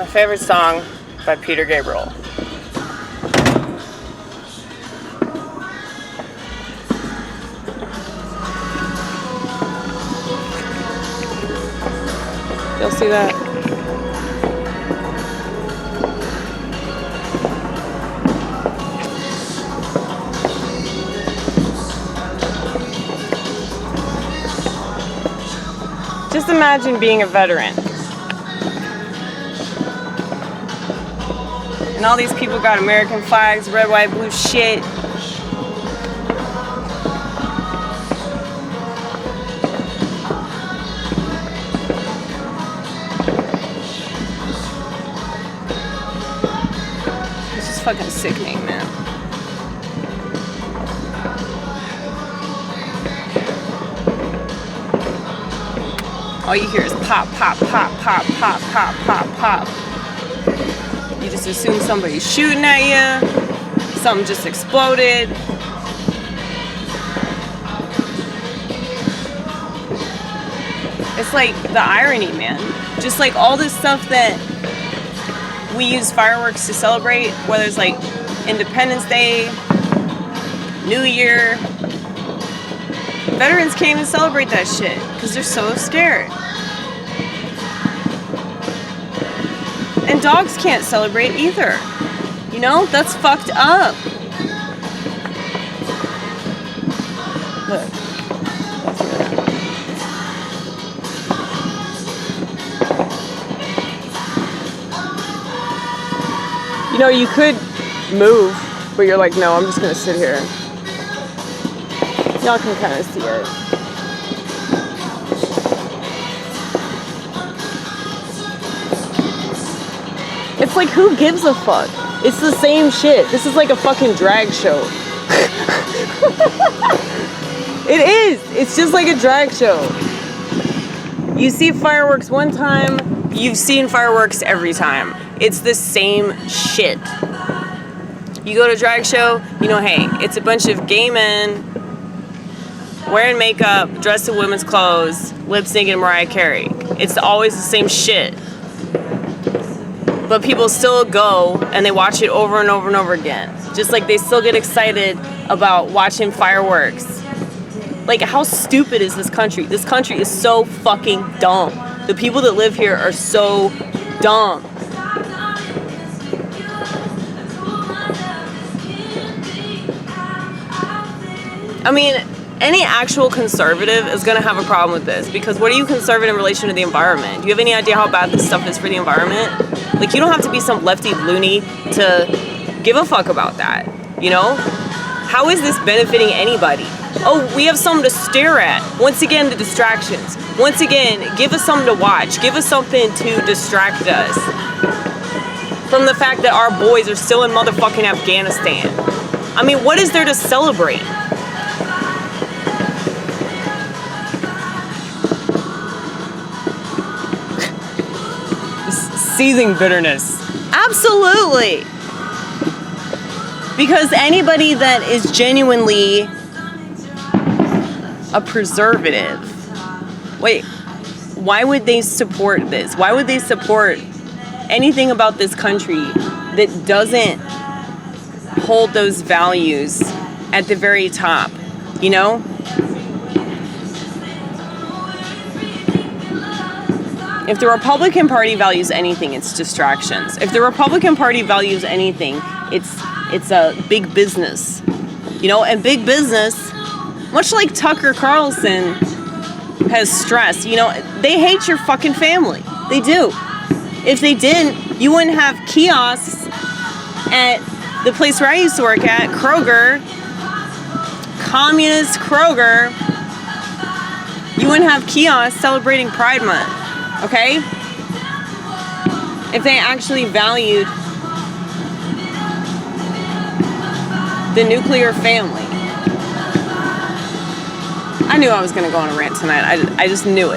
My favorite song by Peter Gabriel. You'll see that? Just imagine being a veteran. And all these people got American flags, red, white, blue shit. It's just fucking sickening, man. All you hear is pop, pop, pop, pop, pop, pop, pop, pop. You just assume somebody's shooting at you. Something just exploded. It's like the irony, man. Just like all this stuff that we use fireworks to celebrate, whether it's like Independence Day, New Year. Veterans can't even celebrate that shit because they're so scared. And dogs can't celebrate either. You know, that's fucked up. Look. You know, you could move, but you're like, no, I'm just gonna sit here. Y'all can kind of see it. It's like, who gives a fuck? It's the same shit. This is like a fucking drag show. It is. It's just like a drag show. You see fireworks one time, you've seen fireworks every time. It's the same shit. You go to a drag show, you know, hey, it's a bunch of gay men wearing makeup, dressed in women's clothes, lip syncing Mariah Carey. It's always the same shit. But people still go and they watch it over and over and over again. Just like they still get excited about watching fireworks. Like, how stupid is this country? This country is so fucking dumb. The people that live here are so dumb. I mean, any actual conservative is going to have a problem with this, because what are you conservative in relation to the environment? Do you have any idea how bad this stuff is for the environment? Like, you don't have to be some lefty loony to give a fuck about that, you know? How is this benefiting anybody? Oh, we have something to stare at. Once again, the distractions. Once again, give us something to watch. Give us something to distract us from the fact that our boys are still in motherfucking Afghanistan. I mean, what is there to celebrate? Seething bitterness. Absolutely. Because anybody that is genuinely a preservative, wait, why would they support this? Why would they support anything about this country that doesn't hold those values at the very top, you know? If the Republican Party values anything, it's distractions. If the Republican Party values anything, it's a big business. You know, and big business, much like Tucker Carlson has stressed, you know, they hate your fucking family. They do. If they didn't, you wouldn't have kiosks at the place where I used to work at, Kroger, kommunist Kroger. You wouldn't have kiosks celebrating Pride Month. Okay? If they actually valued the nuclear family. I knew I was going to go on a rant tonight. I just knew it.